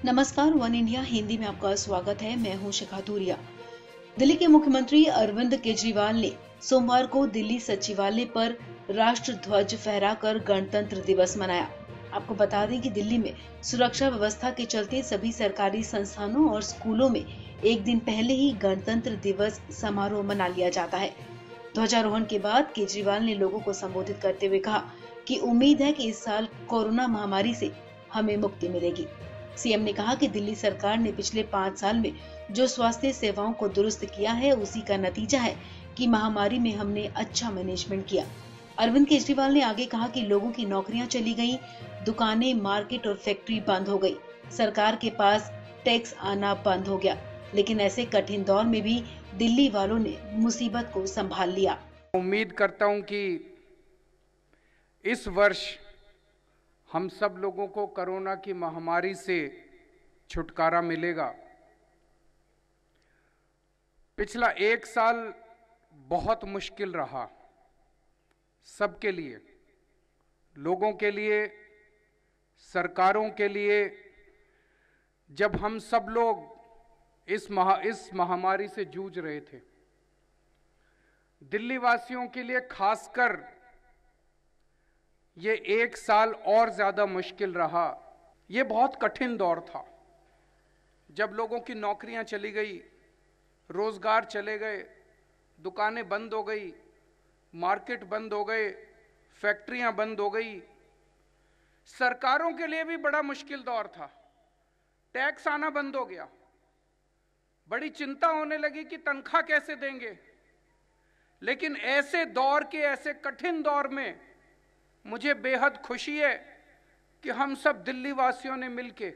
नमस्कार, one India Hindi में आपका स्वागत है। मैं हूं शिखा धूरिया। दिल्ली के मुख्यमंत्री अरविंद केजरीवाल ने सोमवार को दिल्ली सचिवालय पर राष्ट्र ध्वज फहराकर गणतंत्र दिवस मनाया। आपको बता दें कि दिल्ली में सुरक्षा व्यवस्था के चलते सभी सरकारी संस्थानों और स्कूलों में एक दिन पहले ही गणतंत्र दिवस समारोह मना लिया जाता है। ध्वजारोहण के बाद केजरीवाल ने लोगों को संबोधित करते हुए कहा कि उम्मीद है कि इस साल कोरोना महामारी से हमें मुक्ति मिलेगी। सीएम ने कहा कि दिल्ली सरकार ने पिछले 5 साल में जो स्वास्थ्य सेवाओं को दुरुस्त किया है, उसी का नतीजा है कि महामारी में हमने अच्छा मैनेजमेंट किया। अरविंद केजरीवाल ने आगे कहा कि लोगों की नौकरियां चली गई, दुकानें, मार्केट और फैक्ट्री बंद हो गई, सरकार के पास टैक्स आना बंद हो गया, लेकिन ऐसे कठिन दौर में भी दिल्ली वालों ने मुसीबत को संभाल लिया। उम्मीद करता हूं कि इस वर्ष हम सब लोगों को कोरोना की महामारी से छुटकारा मिलेगा। पिछला 1 साल बहुत मुश्किल रहा सबके लिए, लोगों के लिए, सरकारों के लिए। जब हम सब लोग इस महामारी से जूझ रहे थे, दिल्ली वासियों के लिए खासकर ये 1 साल और ज्यादा मुश्किल रहा। ये बहुत कठिन दौर था, जब लोगों की नौकरियां चली गई, रोजगार चले गए, दुकानें बंद हो गई, मार्केट बंद हो गए, फैक्ट्रियां बंद हो गई। सरकारों के लिए भी बड़ा मुश्किल दौर था, टैक्स आना बंद हो गया, बड़ी चिंता होने लगी कि तनख्वाह कैसे देंगे। लेकिन ऐसे दौर के, ऐसे कठिन दौर में मुझे बेहद खुशी है कि हम सब दिल्ली वासियों ने मिलकर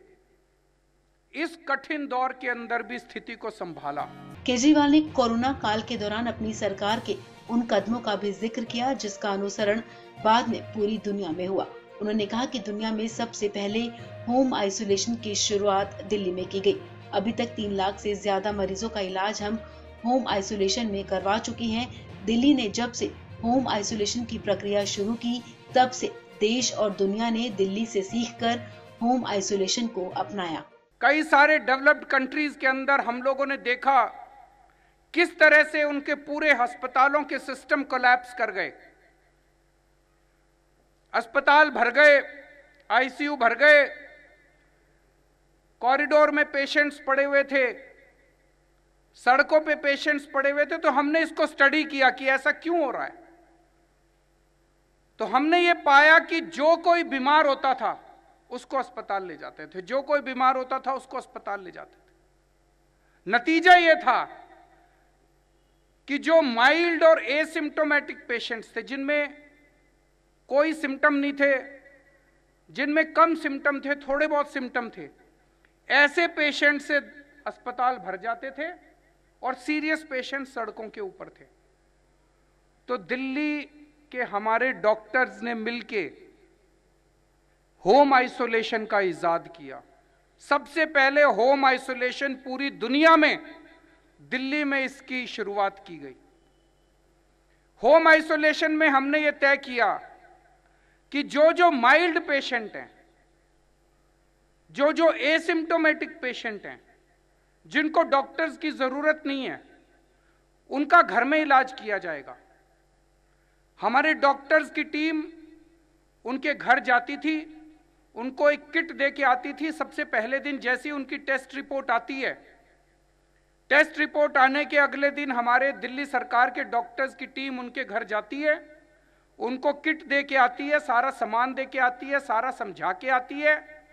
इस कठिन दौर के अंदर भी स्थिति को संभाला। केजरीवाल ने कोरोना काल के दौरान अपनी सरकार के उन कदमों का भी जिक्र किया जिसका अनुसरण बाद में पूरी दुनिया में हुआ। उन्होंने कहा कि दुनिया में सबसे पहले होम आइसोलेशन की शुरुआत दिल्ली में की गई। अभी तक 3 लाख से ज्यादा मरीजों का इलाज हम होम आइसोलेशन में करवा चुके हैं। दिल्ली ने जब से होम आइसोलेशन की प्रक्रिया शुरू की, तब से देश और दुनिया ने दिल्ली से सीखकर होम आइसोलेशन को अपनाया। कई सारे डेवलप्ड कंट्रीज के अंदर हम लोगों ने देखा किस तरह से उनके पूरे अस्पतालों के सिस्टम कोलैप्स कर गए। अस्पताल भर गए, आईसीयू भर गए, कॉरिडोर में पेशेंट्स पड़े हुए थे, सड़कों पे पेशेंट्स पड़े हुए थे। तो हमने इसको स्टडी किया कि ऐसा क्यों हो रहा है। तो हमने ये पाया कि जो कोई बीमार होता था उसको अस्पताल ले जाते थे, जो कोई बीमार होता था उसको अस्पताल ले जाते थे। नतीजा ये था कि जो माइल्ड और एसिम्प्टोमेटिक पेशेंट्स थे, जिनमें कोई सिम्टम नहीं थे, जिनमें कम सिम्टम थे, थोड़े बहुत सिम्टम थे, ऐसे पेशेंट से अस्पताल भर जाते थे और सीरियस पेशेंट सड़कों के ऊपर थे। तो दिल्ली के हमारे डॉक्टर्स ने मिलके होम आइसोलेशन का इजाद किया। सबसे पहले होम आइसोलेशन पूरी दुनिया में दिल्ली में इसकी शुरुआत की गई। होम आइसोलेशन में हमने ये तय किया कि जो माइल्ड पेशेंट हैं, जो एसिम्प्टोमेटिक पेशेंट हैं, जिनको डॉक्टर्स की जरूरत नहीं है, उनका घर में इलाज किया जाएगा। हमारे डॉक्टर्स की टीम उनके घर जाती थी, उनको एक किट दे के आती थी। सबसे पहले दिन जैसी उनकी टेस्ट रिपोर्ट आती है, टेस्ट रिपोर्ट आने के अगले दिन हमारे दिल्ली सरकार के डॉक्टर्स की टीम उनके घर जाती है, उनको किट दे के आती है, सारा सामान दे के आती है, सारा समझा के आती है,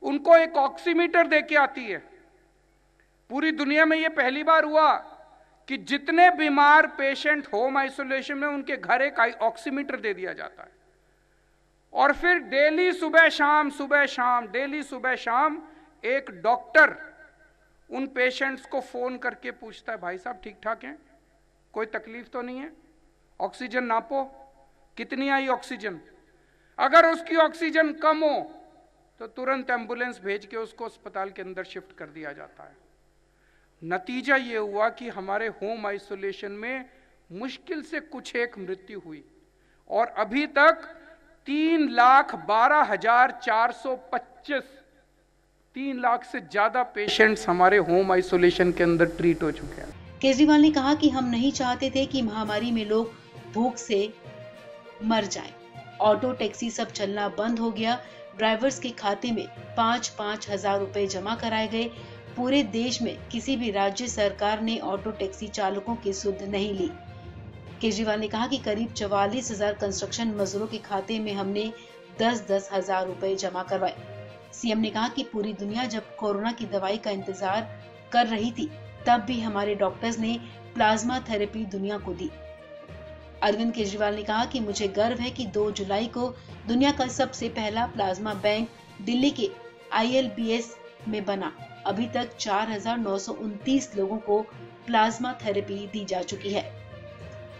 उनको एक ऑक्सीमीटर दे के आती है। पूरी दुनिया में यह पहली बार हुआ कि जितने बीमार पेशेंट होम आइसोलेशन में, उनके घर एक ऑक्सीमीटर दे दिया जाता है। और फिर डेली सुबह शाम एक डॉक्टर उन पेशेंट्स को फोन करके पूछता है, भाई साहब ठीक ठाक हैं, कोई तकलीफ तो नहीं है, ऑक्सीजन नापो, कितनी आई ऑक्सीजन। अगर उसकी ऑक्सीजन कम हो तो तुरंत एम्बुलेंस भेज के उसको अस्पताल के अंदर शिफ्ट कर दिया जाता है। नतीजा ये हुआ कि हमारे होम आइसोलेशन में मुश्किल से कुछ एक मृत्यु हुई और अभी तक 3,12,425 3 लाख से ज्यादा पेशेंट्स हमारे होम आइसोलेशन के अंदर ट्रीट हो चुके हैं। केजरीवाल ने कहा कि हम नहीं चाहते थे कि महामारी में लोग भूख से मर जाएं। ऑटो टैक्सी सब चलना बंद हो गया। ड्राइवर्स के खाते में 5-5 हजार रुपए जमा कराए गए। पूरे देश में किसी भी राज्य सरकार ने ऑटो टैक्सी चालकों की सुध नहीं ली। केजरीवाल ने कहा कि करीब 44,000 कंस्ट्रक्शन मजदूरों के खाते में हमने 10-10 हजार रुपए जमा करवाए। सीएम ने कहा कि पूरी दुनिया जब कोरोना की दवाई का इंतजार कर रही थी, तब भी हमारे डॉक्टर्स ने प्लाज्मा थेरेपी दुनिया को दी। अरविंद केजरीवाल ने कहा कि मुझे गर्व है कि 2 जुलाई को दुनिया का सबसे पहला प्लाज्मा बैंक दिल्ली के ILBS में बना। अभी तक 4,929 लोगों को प्लाज्मा थेरेपी दी जा चुकी है।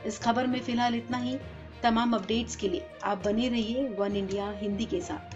इस खबर में फिलहाल इतना ही। तमाम अपडेट्स के लिए आप बने रहिए वन इंडिया हिंदी के साथ।